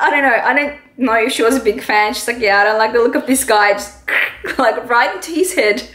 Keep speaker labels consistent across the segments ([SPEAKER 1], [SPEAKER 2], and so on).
[SPEAKER 1] I don't know. I don't know if she was a big fan. She's like, yeah, I don't like the look of this guy. Just like right into his head.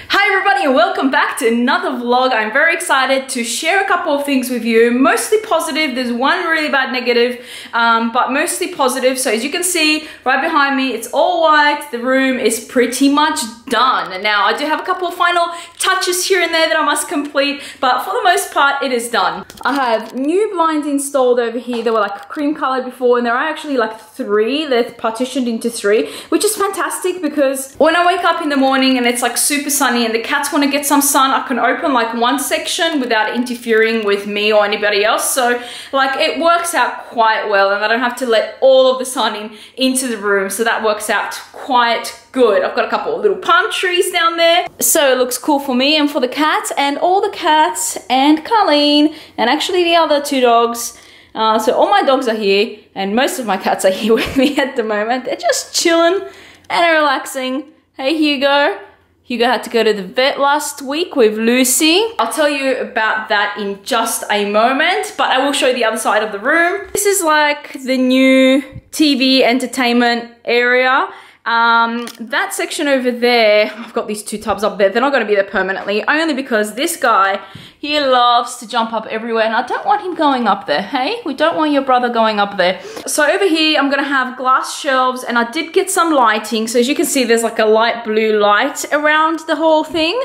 [SPEAKER 1] Hi everybody and welcome back to another vlog. I'm very excited to share a couple of things with you, mostly positive. There's one really bad negative, but mostly positive. So as you can see right behind me, it's all white. The room is pretty much done. And now I do have a couple of final touches here and there that I must complete, but for the most part it is done. I have new blinds installed over here. They were like cream colored before, and there are actually like three. They're partitioned into three, which is fantastic because when I wake up in the morning and it's like super sunny and the cats want to get some sun, I can open like one section without interfering with me or anybody else. So like it works out quite well, and I don't have to let all of the sun into the room. So that works out quite good. I've got a couple of little palm trees down there. So it looks cool for me and for the cats, and all the cats and Colleen and actually the other two dogs. So all my dogs are here and most of my cats are here with me at the moment. They're just chilling and relaxing. Hey Hugo. Hugo had to go to the vet last week with Lucy. I'll tell you about that in just a moment, but I will show you the other side of the room. This is like the new TV entertainment area. That section over there, I've got these two tubs up there. They're not going to be there permanently, only because this guy, he loves to jump up everywhere and I don't want him going up there. Hey, we don't want your brother going up there. So over here, I'm going to have glass shelves, and I did get some lighting. So as you can see, there's like a light blue light around the whole thing.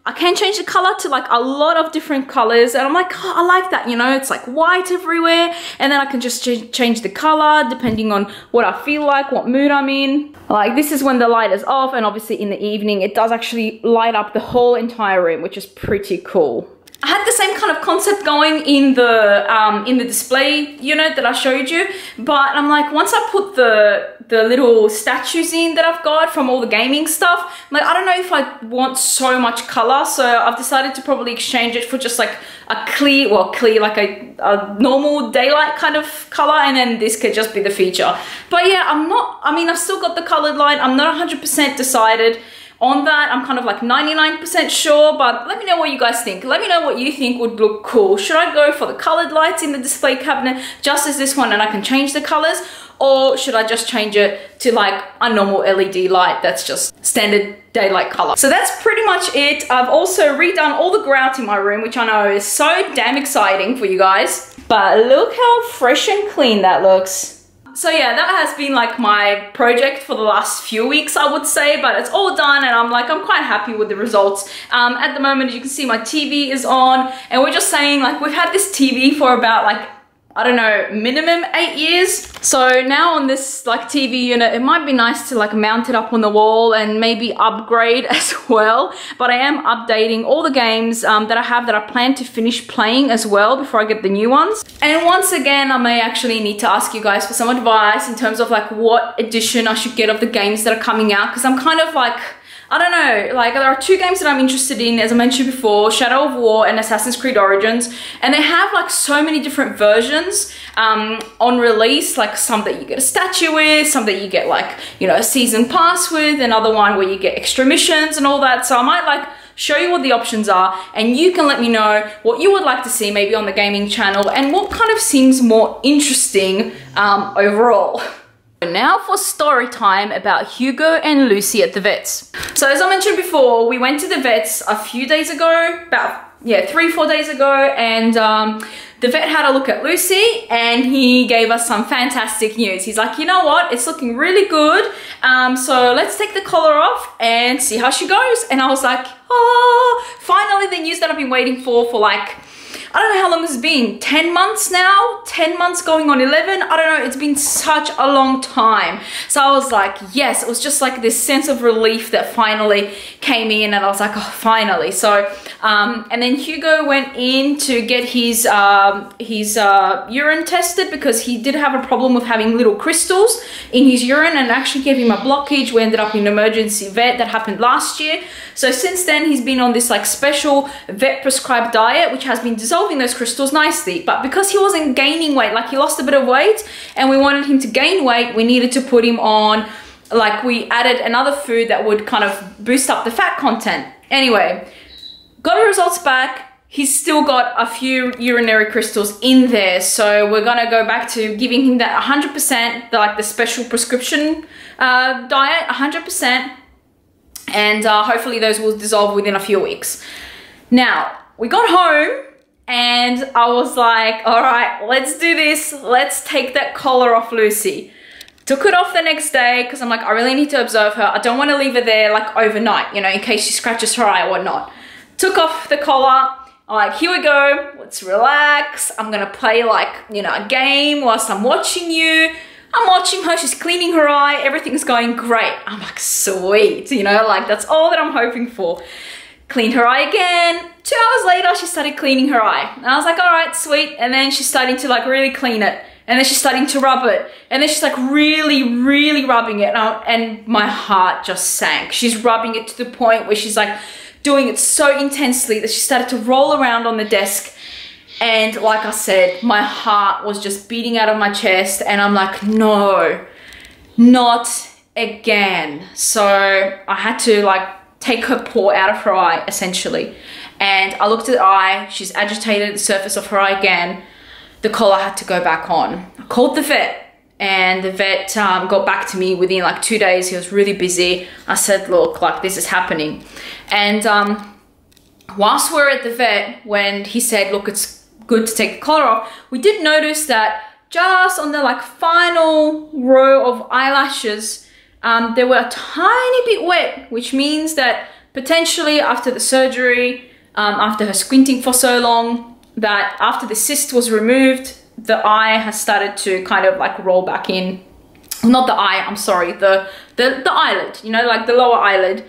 [SPEAKER 1] I can change the color to like a lot of different colors, and I'm like, oh, I like that, you know, it's like white everywhere, and then I can just change the color depending on what I feel like, what mood I'm in. Like this is when the light is off, and obviously in the evening it does actually light up the whole entire room, which is pretty cool. I had the same kind of concept going in the display unit that I showed you, but I'm like, once I put the little statues in that I've got from all the gaming stuff, I'm like, I don't know if I want so much color, so I've decided to probably exchange it for just like a clear, like a normal daylight kind of color, and then this could just be the feature. But yeah, I've still got the colored light. I'm not 100% decided on that. I'm kind of like 99% sure, but let me know what you guys think. Let me know what you think would look cool. Should I go for the colored lights in the display cabinet just as this one and I can change the colors? Or should I just change it to like a normal LED light that's just standard daylight color? So that's pretty much it. I've also redone all the grout in my room, which I know is so damn exciting for you guys. But look how fresh and clean that looks. So yeah, that has been like my project for the last few weeks, I would say, but it's all done and I'm quite happy with the results. At the moment, as you can see, my TV is on, and we're just saying like we've had this TV for about like, I don't know, minimum 8 years. So now on this like TV unit, it might be nice to like mount it up on the wall and maybe upgrade as well. But I am updating all the games that I have that I plan to finish playing as well before I get the new ones. And once again, I may actually need to ask you guys for some advice in terms of like what edition I should get of the games that are coming out, because I'm kind of like, I don't know, like there are two games that I'm interested in, as I mentioned before, Shadow of War and Assassin's Creed Origins, and they have like so many different versions on release, like some that you get a statue with, some that you get like, you know, a season pass with, another one where you get extra missions and all that. So I might like show you what the options are, and you can let me know what you would like to see maybe on the gaming channel and what kind of seems more interesting overall. Now for story time about Hugo and Lucy at the vets. So as I mentioned before, we went to the vets a few days ago, about 3-4 days ago, and the vet had a look at Lucy and he gave us some fantastic news. He's like, you know what, it's looking really good, so let's take the collar off and see how she goes. And I was like, oh, finally the news that I've been waiting for like, I don't know how long it's been, 10 months now? 10 months going on 11? I don't know, it's been such a long time. So I was like, yes, it was just like this sense of relief that finally came in, and I was like, oh, finally. So, and then Hugo went in to get his urine tested because he did have a problem with having little crystals in his urine, and actually gave him a blockage. We ended up in emergency vet. That happened last year. So since then, he's been on this like special vet prescribed diet, which has been dissolving those crystals nicely. But because he wasn't gaining weight, like he lost a bit of weight and we wanted him to gain weight, we needed to put him on, like we added another food that would kind of boost up the fat content. Anyway, got the results back. he's still got a few urinary crystals in there. So we're gonna go back to giving him that 100%, like the special prescription diet, 100%. And hopefully those will dissolve within a few weeks. Now, we got home and I was like, all right, let's do this. Let's take that collar off Lucy. Took it off the next day because I'm like, I really need to observe her. I don't want to leave her there like overnight, you know, in case she scratches her eye or whatnot. Took off the collar. I'm like, here we go. Let's relax. I'm going to play like, you know, a game whilst I'm watching you. I'm watching her, she's cleaning her eye, everything's going great. I'm like, sweet, you know, like that's all that I'm hoping for. Cleaned her eye again. 2 hours later, she started cleaning her eye. And I was like, all right, sweet. And then she's starting to like really clean it. And then she's starting to rub it. And then she's like really, really rubbing it. And my heart just sank. She's rubbing it to the point where she's like doing it so intensely that she started to roll around on the desk. And like I said, my heart was just beating out of my chest and I'm like, no, not again. So I had to like take her paw out of her eye essentially. And I looked at the eye, she's agitated the surface of her eye again. The collar had to go back on. I called the vet and the vet got back to me within like 2 days. He was really busy. I said, look, like this is happening. And whilst we're at the vet, when he said, look, it's good to take the collar off, we did notice that just on the like final row of eyelashes, they were a tiny bit wet, which means that potentially after the surgery, after her squinting for so long, that after the cyst was removed, the eye has started to kind of like roll back in. Not the eye, I'm sorry, the eyelid, you know, like the lower eyelid,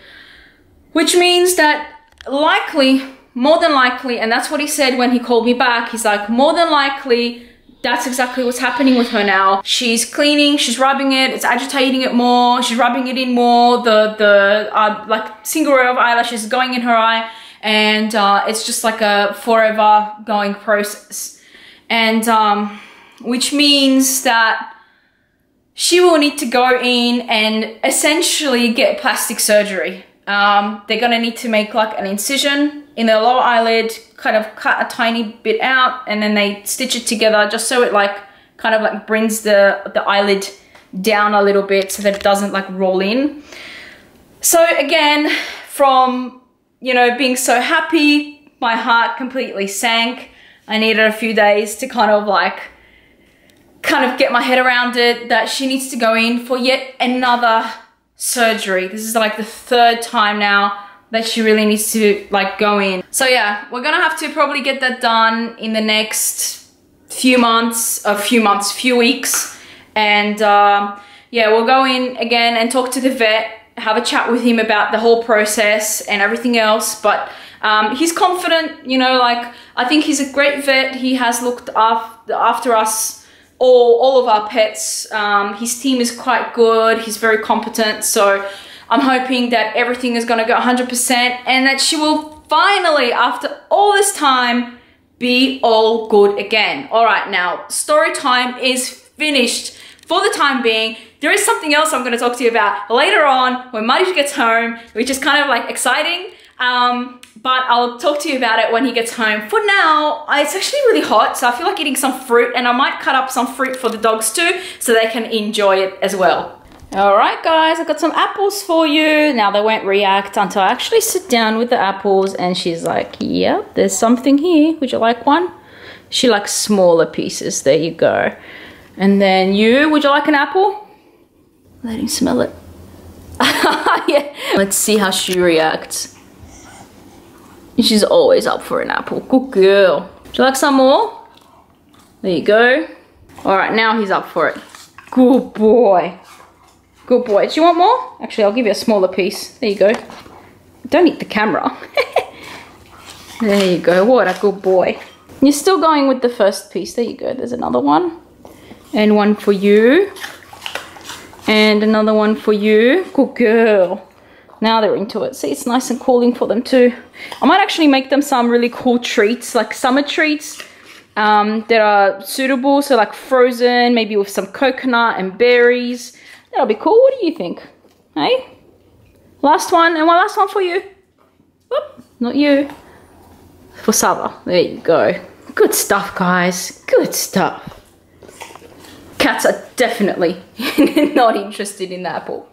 [SPEAKER 1] which means that likely, more than likely, and that's what he said when he called me back, he's like, more than likely, that's exactly what's happening with her now. She's cleaning, she's rubbing it, it's agitating it more, she's rubbing it in more, the like single row of eyelashes is going in her eye, and it's just like a forever going process. And which means that she will need to go in and essentially get plastic surgery. They're gonna need to make like an incision in the lower eyelid, kind of cut a tiny bit out, and then they stitch it together just so it like kind of like brings the eyelid down a little bit so that it doesn't like roll in. So again, from, you know, being so happy, my heart completely sank. I needed a few days to kind of get my head around it, that she needs to go in for yet another surgery. This is like the 3rd time now that she really needs to like go in. So yeah, we're gonna have to probably get that done in the next few weeks. And yeah, we'll go in again and talk to the vet, have a chat with him about the whole process and everything else. But he's confident, you know, like I think he's a great vet. He has looked after us, all of our pets. His team is quite good. He's very competent. So I'm hoping that everything is gonna go 100% and that she will finally, after all this time, be all good again. All right, now story time is finished for the time being. There is something else I'm gonna talk to you about later on when Muddy gets home, which is kind of like exciting. But I'll talk to you about it when he gets home. For now, it's actually really hot, so I feel like eating some fruit, and I might cut up some fruit for the dogs too, so they can enjoy it as well. All right, guys, I've got some apples for you. Now, they won't react until I actually sit down with the apples, and she's like, yep, there's something here. Would you like one? She likes smaller pieces. There you go. And then you, would you like an apple? Let him smell it. Yeah. Let's see how she reacts. She's always up for an apple. Good girl. Would you like some more? There you go. All right, now he's up for it. Good boy. Good boy. Do you want more? Actually, I'll give you a smaller piece. There you go. Don't eat the camera. There you go. What a good boy. You're still going with the first piece. There you go. There's another one. And one for you. And another one for you. Good girl. Now they're into it. See, it's nice and cooling for them too. I might actually make them some really cool treats, like summer treats that are suitable. So like frozen, maybe with some coconut and berries. That'll be cool. What do you think? Hey? Last one, and one last one for you. Whoop, not you. for Saba. There you go. Good stuff, guys. Good stuff. Cats are definitely not interested in the apple.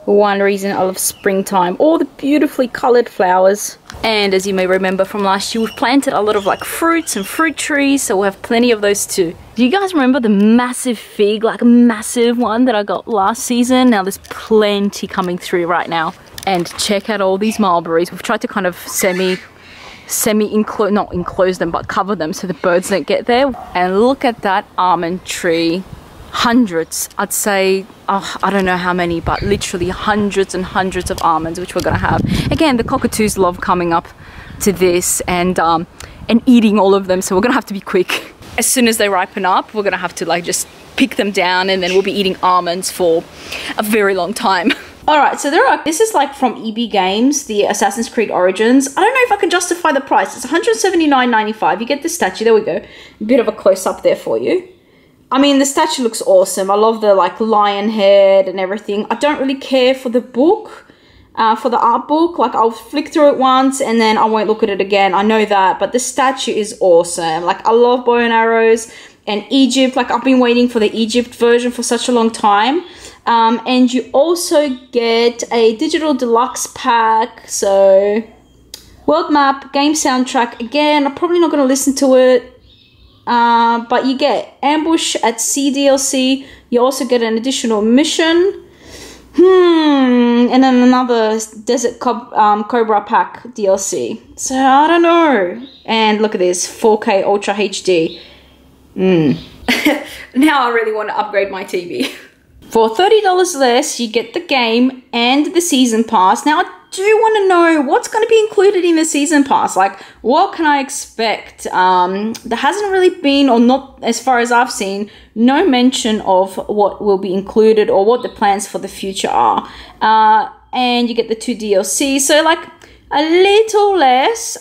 [SPEAKER 1] One reason I love springtime, all the beautifully colored flowers. And as you may remember from last year, we've planted a lot of like fruits and fruit trees, so we'll have plenty of those too. Do you guys remember the massive fig, like a massive one that I got last season? Now there's plenty coming through right now. And check out all these mulberries. We've tried to kind of not enclose them, but cover them so the birds don't get there. And look at that almond tree. Hundreds, I'd say, I don't know how many, but literally hundreds and hundreds of almonds, which we're gonna have. Again, the cockatoos love coming up to this and eating all of them, so we're gonna have to be quick. As soon as they ripen up, we're gonna have to like just pick them down, and then we'll be eating almonds for a very long time. Alright, so this is like from EB Games, the Assassin's Creed Origins. I don't know if I can justify the price. It's $179.95. You get the statue, there we go. A bit of a close-up there for you. I mean, the statue looks awesome. I love the like lion head and everything. I don't really care for the book, for the art book. Like I'll flick through it once and then I won't look at it again. I know that, but the statue is awesome. Like I love bow and arrows and Egypt. Like I've been waiting for the Egypt version for such a long time. And you also get a digital deluxe pack. So world map, game soundtrack. Again, I'm probably not going to listen to it. But you get Ambush at Sea DLC. You also get an additional mission. And then another Desert Cobra Pack DLC. So I don't know. And look at this, 4K Ultra HD. Now I really want to upgrade my TV. For $30 less, you get the game and the season pass. Now I do want to know what's going to be included in the season pass. Like, what can I expect? There hasn't really been, or not as far as I've seen, no mention of what will be included or what the plans for the future are. And you get the 2 DLC, so like a little less,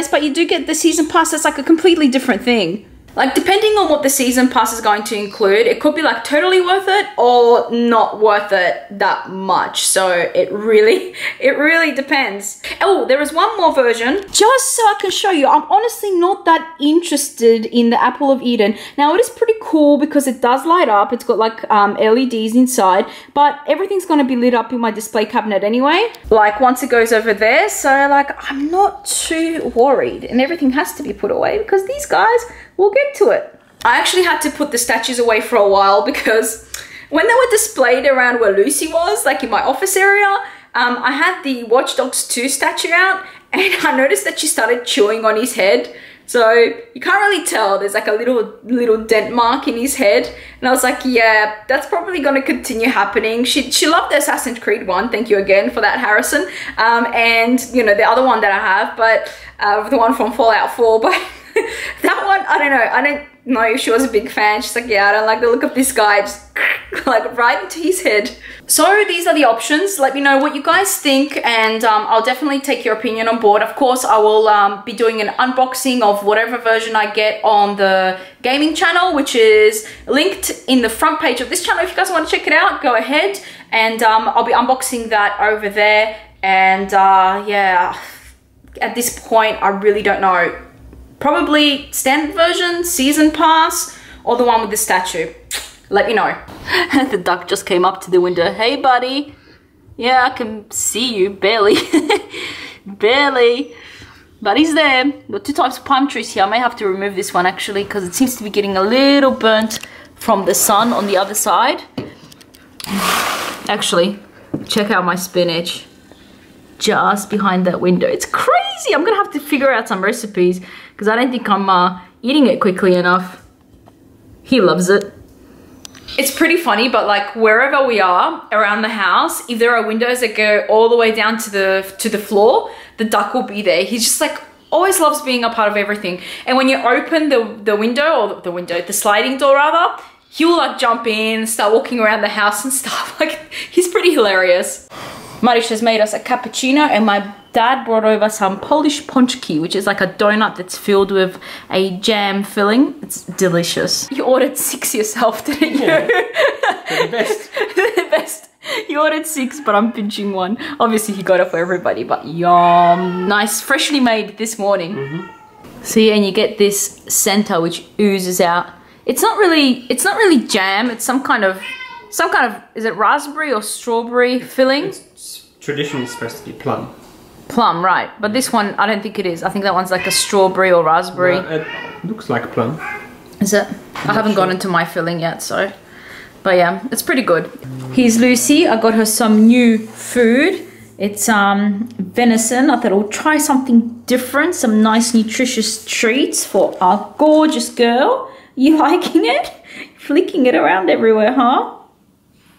[SPEAKER 1] but you do get the season pass. That's like a completely different thing. Like, depending on what the season pass is going to include, it could be like totally worth it or not worth it that much. So it really depends. Oh, there is one more version. Just so I can show you, I'm honestly not that interested in the Apple of Eden. Now, it is pretty cool because it does light up. It's got like LEDs inside, but everything's going to be lit up in my display cabinet anyway. Like once it goes over there. So like, I'm not too worried, and everything has to be put away because these guys will get to it. I actually had to put the statues away for a while because when they were displayed around where Lucy was, like in my office area, I had the Watch Dogs 2 statue out and I noticed that she started chewing on his head. So you can't really tell, there's like a little dent mark in his head. And I was like, yeah, that's probably gonna continue happening. She loved the Assassin's Creed one, thank you again for that, Harrison. And you know, the other one that I have, but the one from Fallout 4, but that one, I don't know if she was a big fan. She's like, yeah, I don't like the look of this guy, just like right into his head. So these are the options. Let me know what you guys think, and I'll definitely take your opinion on board. Of course, I will be doing an unboxing of whatever version I get on the gaming channel, which is linked in the front page of this channel. If you guys want to check it out, go ahead, and I'll be unboxing that over there. And yeah, at this point, I really don't know. Probably standard version, season pass, or the one with the statue. Let me know. The duck just came up to the window. Hey, buddy. Yeah, I can see you, barely. Barely. But he's there. Got 2 types of palm trees here. I may have to remove this one actually because it seems to be getting a little burnt from the sun on the other side. Actually, check out my spinach. Just behind that window. It's crazy. I'm gonna have to figure out some recipes because I don't think I'm eating it quickly enough. He loves it. It's pretty funny, but like wherever we are around the house, if there are windows that go all the way down to the floor, the duck will be there. He's just like always loves being a part of everything. And when you open the window, or the sliding door rather, he will like jump in, start walking around the house and stuff. Like he's pretty hilarious. Marish has made us a cappuccino and my dad brought over some Polish pączki, which is like a donut that's filled with a jam filling. It's delicious. You ordered 6 yourself, didn't you?
[SPEAKER 2] Yeah. The best.
[SPEAKER 1] The best. He ordered 6, but I'm pinching 1. Obviously, he got it for everybody, but yum. Nice, freshly made this morning. See, and you get this center which oozes out. It's not really jam. It's some kind of, is it raspberry or strawberry filling?
[SPEAKER 2] It's traditionally supposed to be plum.
[SPEAKER 1] Plum, right. But this one, I don't think it is. I think that one's like a strawberry or raspberry.
[SPEAKER 2] No, it looks like a plum.
[SPEAKER 1] Is it? I haven't gone into my filling yet, so. But yeah, it's pretty good. Here's Lucy. I got her some new food. It's venison. I thought I'll try something different. Some nice nutritious treats for our gorgeous girl. You liking it? Flicking it around everywhere, huh?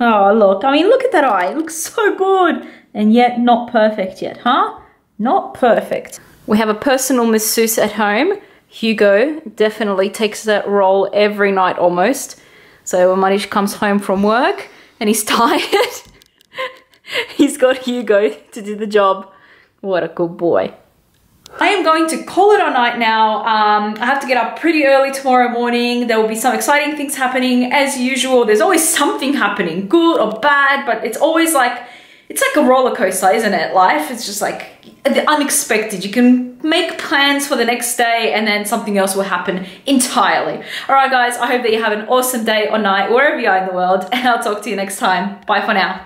[SPEAKER 1] Oh, look. I mean, look at that eye. It looks so good. And yet not perfect yet, huh? Not perfect. We have a personal masseuse at home. Hugo definitely takes that role every night almost. So when Manish comes home from work and he's tired, he's got Hugo to do the job. What a good boy. I am going to call it a night now. I have to get up pretty early tomorrow morning. There will be some exciting things happening as usual. There's always something happening, good or bad, but it's always like, it's like a roller coaster, isn't it? Life, it's just like the unexpected. You can make plans for the next day and then something else will happen entirely. All right, guys, I hope that you have an awesome day or night, wherever you are in the world, and I'll talk to you next time. Bye for now.